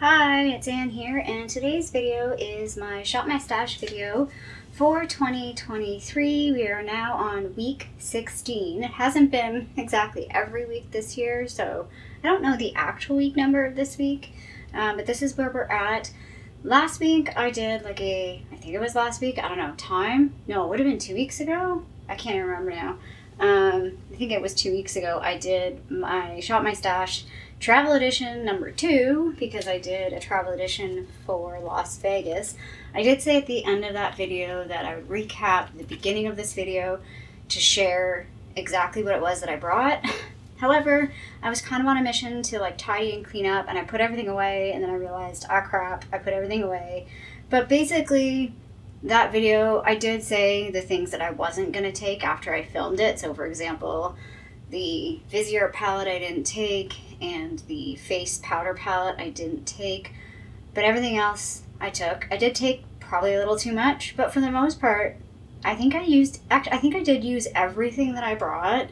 Hi, it's Anne here, and today's video is my Shop My Stash video for 2023. We are now on week 16. It hasn't been exactly every week this year, so I don't know the actual week number of this week, but this is where we're at. Last week I did I think it was last week, I don't know, time? No, it would have been 2 weeks ago? I can't even remember now. I think it was 2 weeks ago I did my Shop My Stash Travel Edition number 2, because I did a travel edition for Las Vegas. I did say at the end of that video that I would recap the beginning of this video to share exactly what it was that I brought. However, I was kind of on a mission to tidy and clean up, and I put everything away, and then I realized, ah crap, I put everything away. But basically, that video, I did say the things that I wasn't going to take after I filmed it. So for example, the Vizier palette I didn't take, and the face powder palette I didn't take, but everything else I took. I did take probably a little too much, but for the most part, I think I did use everything that I brought,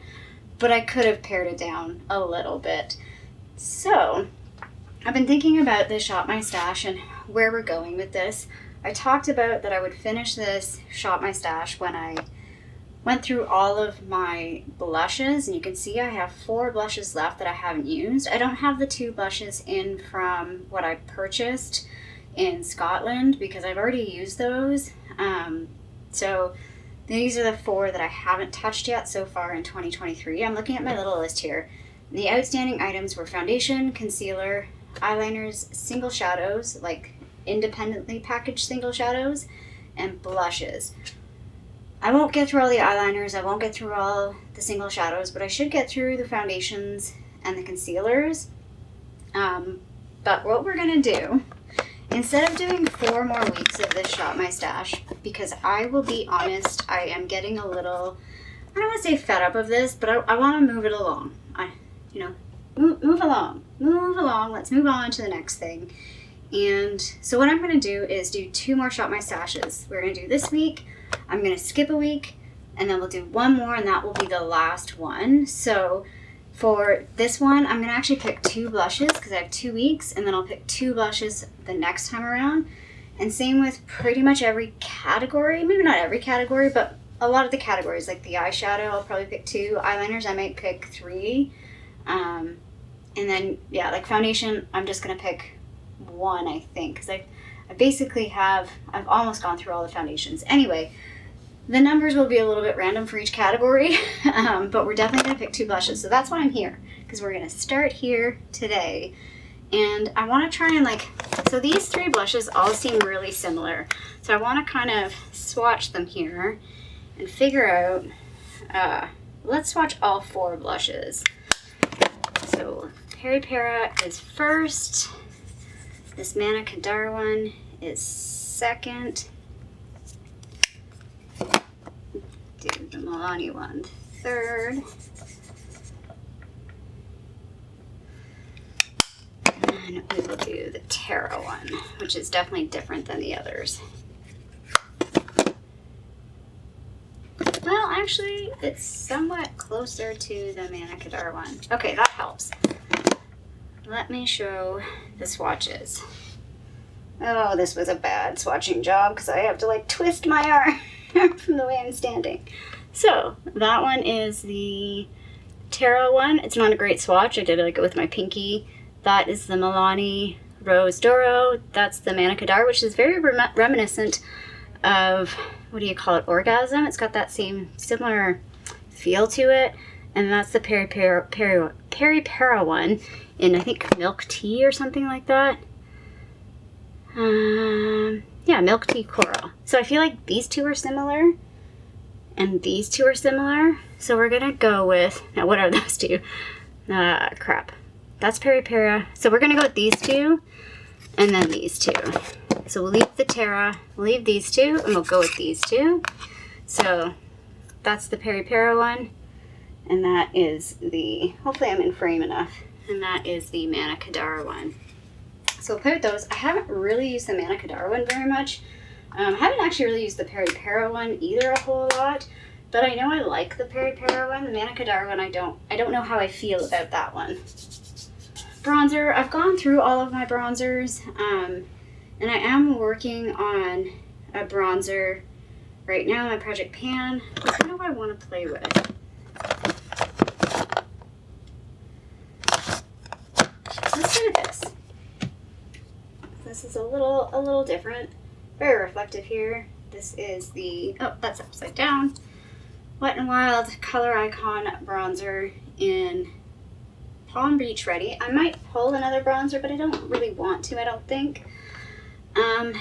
but I could have pared it down a little bit. So I've been thinking about this Shop My Stash and where we're going with this. I talked about that I would finish this Shop My Stash when I went through all of my blushes, and you can see I have 4 blushes left that I haven't used. I don't have the 2 blushes in from what I purchased in Scotland because I've already used those. So these are the 4 that I haven't touched yet so far in 2023. I'm looking at my little list here. The outstanding items were foundation, concealer, eyeliners, single shadows, independently packaged single shadows, and blushes. I won't get through all the eyeliners, I won't get through all the single shadows, but I should get through the foundations and the concealers. But what we're going to do, instead of doing 4 more weeks of this Shop My Stash, because I will be honest, I am getting a little, I don't want to say fed up of this, but I want to move it along. Move along, let's move on to the next thing. And so what I'm going to do is do 2 more Shop My Stashes. We're going to do this week, I'm going to skip a week, and then we'll do 1 more, and that will be the last one. So for this one, I'm going to actually pick 2 blushes because I have 2 weeks, and then I'll pick 2 blushes the next time around. And same with pretty much every category. Maybe not every category, but a lot of the categories. Like the eyeshadow, I'll probably pick 2. Eyeliners, I might pick 3. And then, yeah, foundation, I'm just going to pick 1, I think, because I've almost gone through all the foundations. Anyway, the numbers will be a little bit random for each category, but we're definitely going to pick 2 blushes. So that's why I'm here, because we're going to start here today. And I want to try and so these 3 blushes all seem really similar. So I want to kind of swatch them here and figure out, let's swatch all 4 blushes. So Peri Para is first. This Manna Kadar one is second. Do the Milani one third. And we will do the Tara one, which is definitely different than the others. Well, actually, it's somewhat closer to the Manna Kadar one. Okay, that helps. Let me show the swatches. Oh, this was a bad swatching job because I have to twist my arm from the way I'm standing. So that one is the Tara one. It's not a great swatch. I did it with my pinky. That is the Milani Rose Doro. That's the Manna Kadar, which is very reminiscent of, what do you call it, Orgasm. It's got that same similar feel to it. And that's the Peri Para one in, I think, milk tea or something like that. Yeah, milk tea coral. So I feel like these 2 are similar, and these 2 are similar. So we're gonna go with, now what are those 2? Crap. That's Peri Para. So we're gonna go with these 2, and then these 2. So we'll leave the Tara, we'll leave these 2, and we'll go with these 2. So that's the Peri Para one. And that is the, hopefully I'm in frame enough, and that is the Manna Kadar one. So we'll play with those. I haven't really used the Manna Kadar one very much. I haven't actually really used the Peri Para one either a whole lot, but I know I like the Peri Para one. The Manna Kadar one, I don't know how I feel about that one. bronzer. I've gone through all of my bronzers, and I am working on a bronzer right now in my project pan. What do I want to play with? Let's do this. This is a little different. Very reflective here. This is the, oh, that's upside down, Wet n Wild Color Icon bronzer in Palm Beach Ready. I might pull another bronzer, but I don't really want to, I don't think. And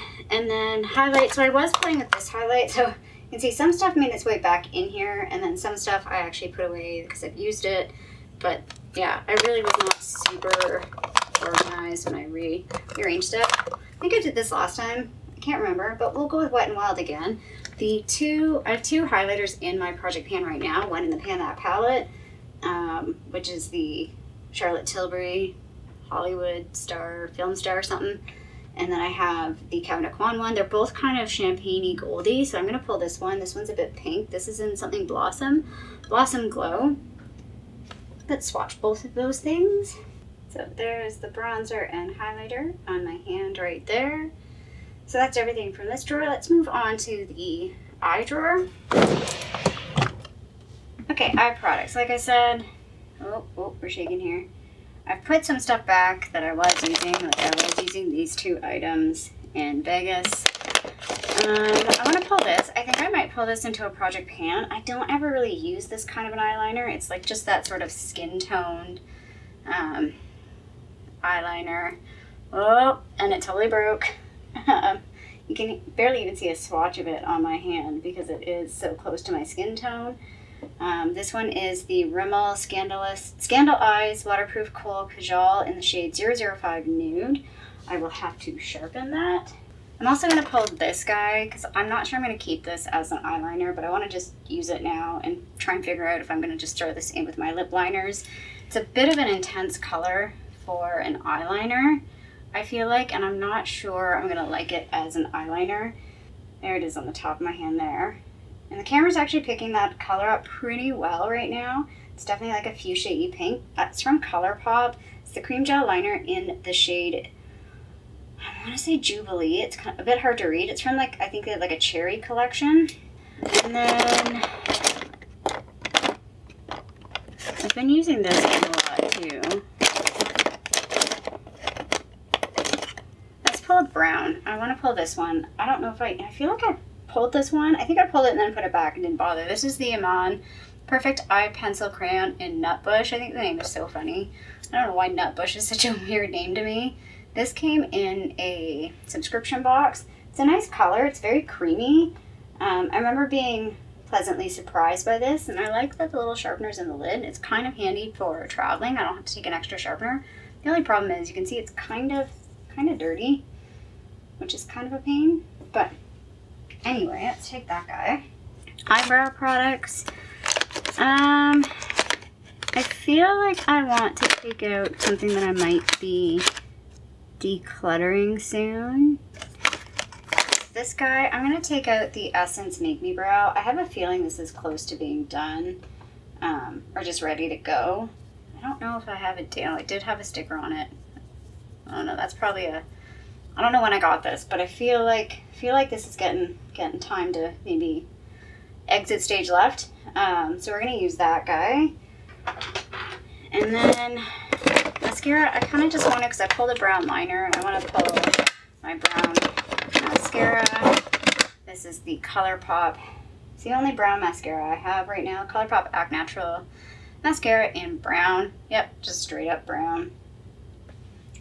then highlight. So I was playing with this highlight. So you can see some stuff made its way back in here, and then some stuff I actually put away because I've used it. But yeah, I really was not super organized when I rearranged it. I think I did this last time. I can't remember, but we'll go with Wet n Wild again. I have two highlighters in my project pan right now. One in the Pan That palette, which is the Charlotte Tilbury Hollywood star, film star or something. And then I have the Kevin Aucoin one. They're both kind of champagne-y goldy, so I'm going to pull this one. This one's a bit pink. This is in something Blossom Glow. Let's swatch both of those things. So there's the bronzer and highlighter on my hand right there. So that's everything from this drawer. Let's move on to the eye drawer. Okay, eye products. Like I said, oh, we're shaking here. I've put some stuff back that I was using. Like I was using these two items in Vegas. I want to pull this. I think I might pull this into a project pan. I don't ever really use this kind of an eyeliner. It's like just that sort of skin toned eyeliner. Oh, and it totally broke. You can barely even see a swatch of it on my hand because it is so close to my skin tone. This one is the Rimmel Scandal Eyes Waterproof Kohl Kajal in the shade 005 Nude. I will have to sharpen that. I'm also going to pull this guy because I'm not sure I'm going to keep this as an eyeliner, but I want to just use it now and try and figure out if I'm going to just throw this in with my lip liners. It's a bit of an intense color for an eyeliner, I feel like, and I'm not sure I'm going to like it as an eyeliner. There it is on the top of my hand there. And the camera's actually picking that color up pretty well right now. It's definitely like a fuchsia-y pink. It's from ColourPop. It's the cream gel liner in the shade, I want to say Jubilee. It's kind of a bit hard to read. It's from like, I think they had like a cherry collection. And then I've been using this a lot too. Let's pull a brown. I want to pull this one. I don't know if I feel like I pulled this one. I think I pulled it and then put it back and didn't bother. This is the Iman Perfect Eye Pencil Crayon in Nutbush. I think the name is so funny. I don't know why Nutbush is such a weird name to me. This came in a subscription box. It's a nice color. It's very creamy. I remember being pleasantly surprised by this, and I like that the little sharpener's in the lid. It's kind of handy for traveling. I don't have to take an extra sharpener. The only problem is you can see it's kind of dirty, which is kind of a pain. But anyway, let's take that guy. Eyebrow products. I feel like I want to take out something that I might be decluttering soon. This guy, I'm going to take out the Essence Make Me Brow. I have a feeling this is close to being done, or just ready to go. I don't know if I have it down. I did have a sticker on it. I don't know, that's probably a, I don't know when I got this, but I feel like this is getting time to maybe exit stage left. So we're going to use that guy. And then mascara, I kind of just want to, because I pulled a brown liner, I want to pull my brown mascara. This is the ColourPop. It's the only brown mascara I have right now. ColourPop Act Natural mascara in brown. Yep, just straight up brown.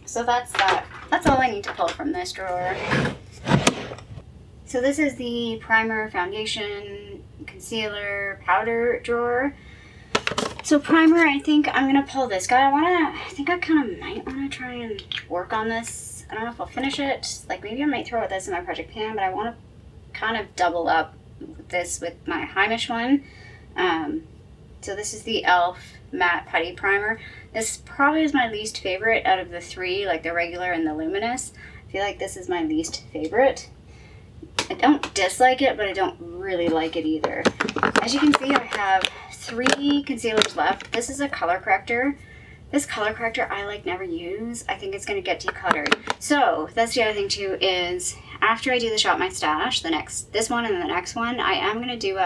So that's that. That's all I need to pull from this drawer. So this is the primer, foundation, concealer, powder drawer. So primer, I think I'm gonna pull this guy. I think I kind of might want to try and work on this. I don't know if I'll finish it. Like maybe I might throw this in my project pan, but I want to kind of double up this with my Heimish one. So this is the e.l.f. Matte Putty Primer. This probably is my least favorite out of the three, like the regular and the luminous. I feel like this is my least favorite. I don't dislike it, but I don't really like it either. As you can see, I have 3 concealers left. This is a color corrector. This color corrector I like never use. I think it's going to get decluttered. So that's the other thing too, is after I do the Shop My Stash, this one and the next one, I am going to do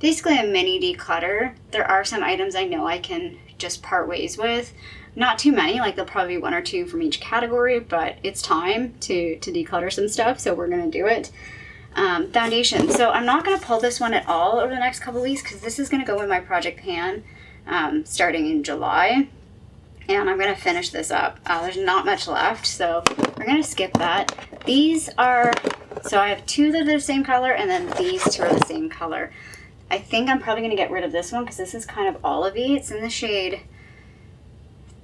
basically a mini declutter. There are some items I know I can just part ways with. Not too many, like there'll probably be 1 or 2 from each category, but it's time to declutter some stuff, so we're going to do it. Foundation. So I'm not going to pull this one at all over the next couple weeks because this is going to go in my project pan starting in July. And I'm going to finish this up. There's not much left, so we're going to skip that. These are, so I have 2 that are the same color, and then these 2 are the same color. I think I'm probably going to get rid of this one because this is kind of olivey. It's in the shade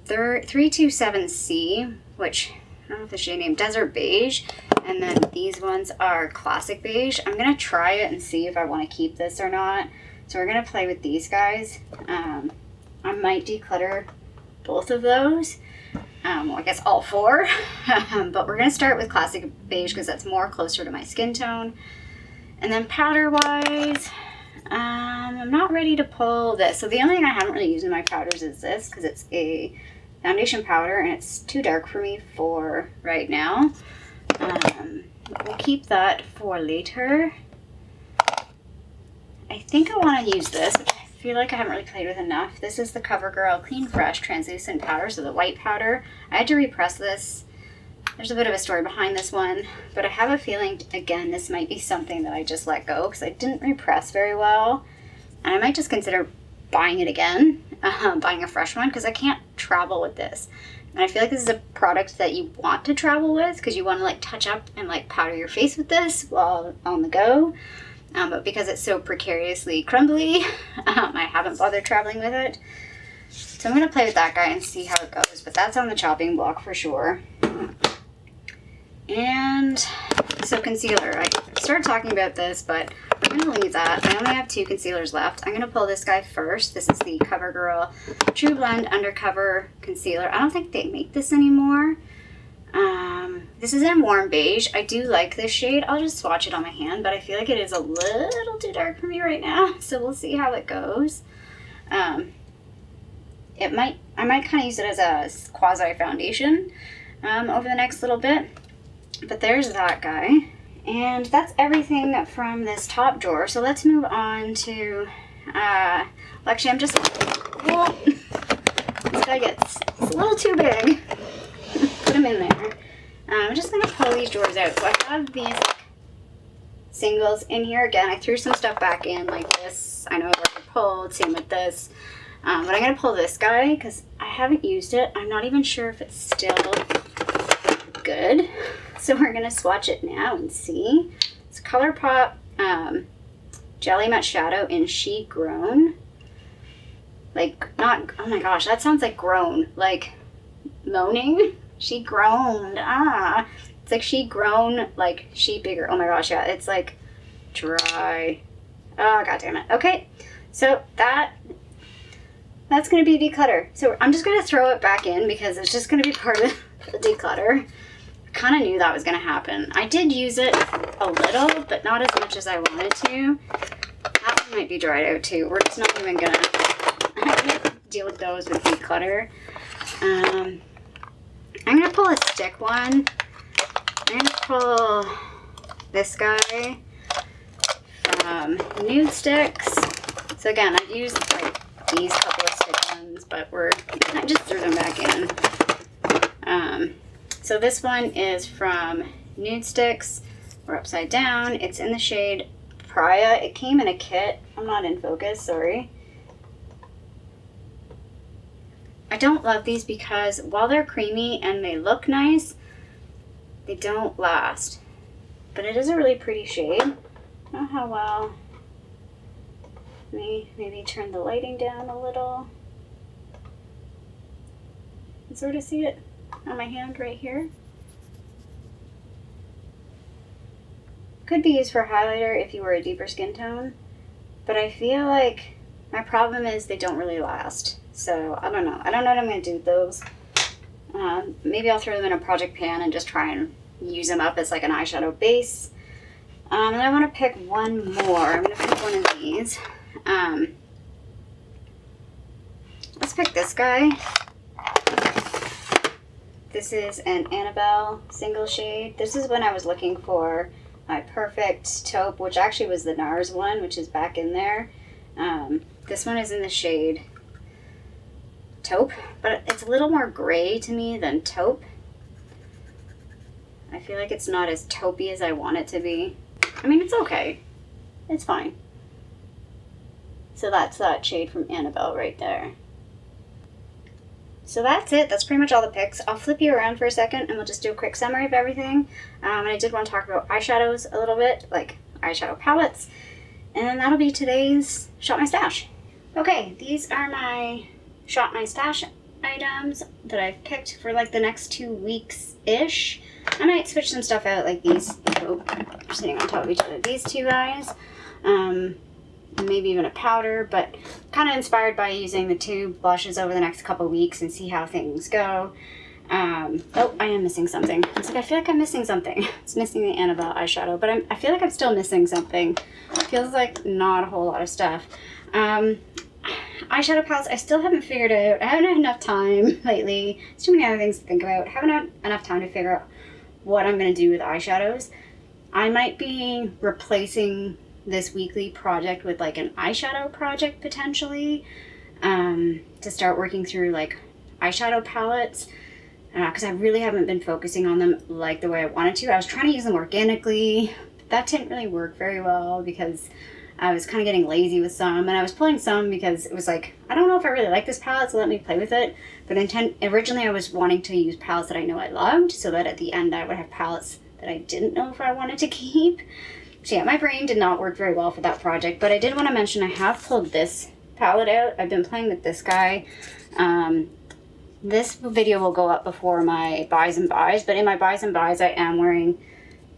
327C, which I don't know if the shade name, Desert Beige. And then these ones are Classic Beige. I'm going to try it and see if I want to keep this or not. So we're going to play with these guys. I might declutter both of those. Well, I guess all 4. But we're going to start with Classic Beige because that's more closer to my skin tone. And then powder-wise, I'm not ready to pull this. So the only thing I haven't really used in my powders is this because it's a foundation powder and it's too dark for me for right now. We'll keep that for later. I think I want to use this, which I feel like I haven't really played with enough. This is the CoverGirl Clean Fresh Translucent Powder, so the white powder. I had to repress this. There's a bit of a story behind this one, but I have a feeling, again, this might be something that I just let go because I didn't repress very well. And I might just consider buying it again, buying a fresh one, because I can't travel with this. And I feel like this is a product that you want to travel with because you want to like touch up and like powder your face with this while on the go. But because it's so precariously crumbly, I haven't bothered traveling with it. So I'm going to play with that guy and see how it goes. But that's on the chopping block for sure. And so concealer. I started talking about this, but I'm going to leave that. I only have 2 concealers left. I'm going to pull this guy first. This is the CoverGirl True Blend Undercover Concealer. I don't think they make this anymore. This is in Warm Beige. I do like this shade. I'll just swatch it on my hand, but I feel like it is a little too dark for me right now, so we'll see how it goes. I might kind of use it as a quasi foundation over the next little bit. But there's that guy. And that's everything from this top drawer. So let's move on to, actually I'm just, whoa, this guy gets a little too big. Put him in there. I'm just going to pull these drawers out. So I have these singles in here. Again, I threw some stuff back in like this. I know I've already pulled, same with this. But I'm going to pull this guy because I haven't used it. I'm not even sure if it's still good. So we're going to swatch it now and see. It's ColourPop Jelly Matte Shadow in She Grown. Like, not, oh my gosh, that sounds like groan. Like, moaning? She groaned. It's like she grown, like she bigger. Oh my gosh, yeah, it's like dry. Oh, god damn it. Okay, so that's going to be declutter. So I'm just going to throw it back in because it's just going to be part of the declutter. I kind of knew that was going to happen. I did use it a little, but not as much as I wanted to. That one might be dried out too. We're just not even going to deal with those with declutter. I'm going to pull a stick one. I'm going to pull this guy from Nude Sticks. So again, I've used like these couple of stick ones, but I just threw them back in. So this one is from Nude Sticks. We're upside down. It's in the shade Pria. It came in a kit. I'm not in focus, sorry. I don't love these because while they're creamy and they look nice, they don't last. But it is a really pretty shade. I don't know how well. Maybe turn the lighting down a little. You can sort of see it on my hand right here. Could be used for highlighter if you were a deeper skin tone. But I feel like my problem is they don't really last. So, I don't know. I don't know what I'm going to do with those. Maybe I'll throw them in a project pan and just try and use them up as like an eyeshadow base. And I want to pick one more. I'm going to pick one of these. Let's pick this guy. This is an Annabelle single shade. This is when I was looking for my perfect taupe, which actually was the NARS one, which is back in there. This one is in the shade taupe, but it's a little more gray to me than taupe. I feel like it's not as taupey as I want it to be. I mean, it's okay. It's fine. So that's that shade from Annabelle right there. So that's it. That's pretty much all the picks. I'll flip you around for a second and we'll just do a quick summary of everything. And I did want to talk about eyeshadows a little bit, like eyeshadow palettes. And then that'll be today's Shop My Stash. Okay, these are my Shop My Stash items that I've picked for like the next 2 weeks-ish. I might switch some stuff out, like these. Oh, they're sitting on top of each other. These two guys. And maybe even a powder, but kind of inspired by using the two blushes over the next couple weeks and see how things go. Oh, I am missing something. I was like, I feel like I'm missing something. It's missing the Annabelle eyeshadow, but I feel like I'm still missing something. It feels like not a whole lot of stuff. Eyeshadow palettes, I still haven't figured out. I haven't had enough time lately. There's too many other things to think about. I haven't had enough time to figure out what I'm going to do with eyeshadows. I might be replacing this weekly project with like an eyeshadow project potentially, to start working through like eyeshadow palettes, because I really haven't been focusing on them like the way I wanted to. I was trying to use them organically, but that didn't really work very well because I was kind of getting lazy with some, and I was pulling some because it was like, I don't know if I really like this palette, so let me play with it. But originally I was wanting to use palettes that I know I loved, so that at the end I would have palettes that I didn't know if I wanted to keep. So yeah, my brain did not work very well for that project, but I did want to mention I have pulled this palette out. I've been playing with this guy. This video will go up before my buys and buys, but in my buys and buys I am wearing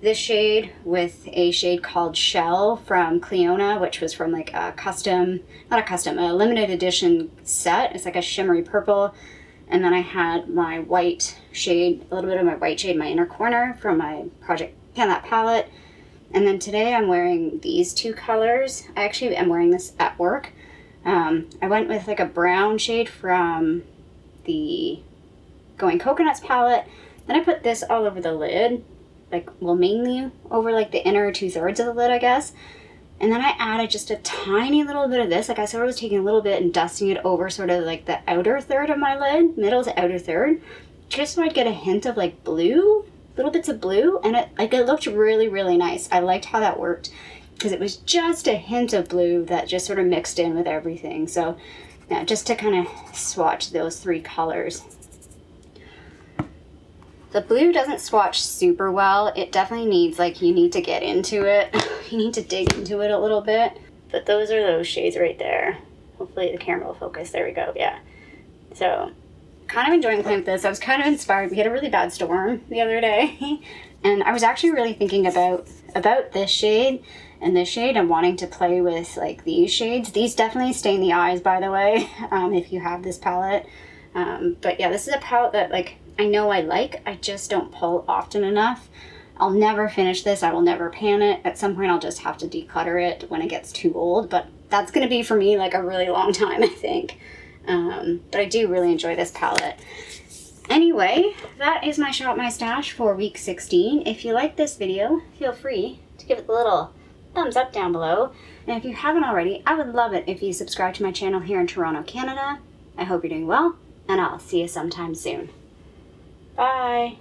this shade with a shade called Shell from Cleona, which was from like a a limited edition set. It's like a shimmery purple. And then I had my white shade, a little bit of my white shade in my inner corner from my Project Pan That palette. And then today I'm wearing these two colors. I actually am wearing this at work. I went with like a brown shade from the Going Coconuts palette. Then I put this all over the lid, like, well, mainly over like the inner 2/3 of the lid, I guess. And then I added just a tiny little bit of this. Like I sort of was taking a little bit and dusting it over sort of like the outer third of my lid, middle to outer third, just so I'd get a hint of like blue. Little bits of blue, and it looked really, really nice. I liked how that worked because it was just a hint of blue that just sort of mixed in with everything. So yeah, just to kind of swatch those three colors. The blue doesn't swatch super well. It definitely needs, like, you need to get into it. You need to dig into it a little bit. But those are those shades right there. Hopefully the camera will focus. There we go, yeah. So kind of enjoying playing with this. I was kind of inspired. We had a really bad storm the other day, and I was actually really thinking about this shade and this shade and wanting to play with like these shades. These definitely stain the eyes, by the way, if you have this palette. But yeah, this is a palette that like I know I like. I just don't pull often enough. I'll never finish this. I will never pan it. At some point I'll just have to declutter it when it gets too old, but that's going to be for me like a really long time, I think. But I do really enjoy this palette. Anyway, that is my Shop My Stash for week 16. If you like this video, feel free to give it a little thumbs up down below. And if you haven't already, I would love it if you subscribe to my channel here in Toronto, Canada. I hope you're doing well, and I'll see you sometime soon. Bye!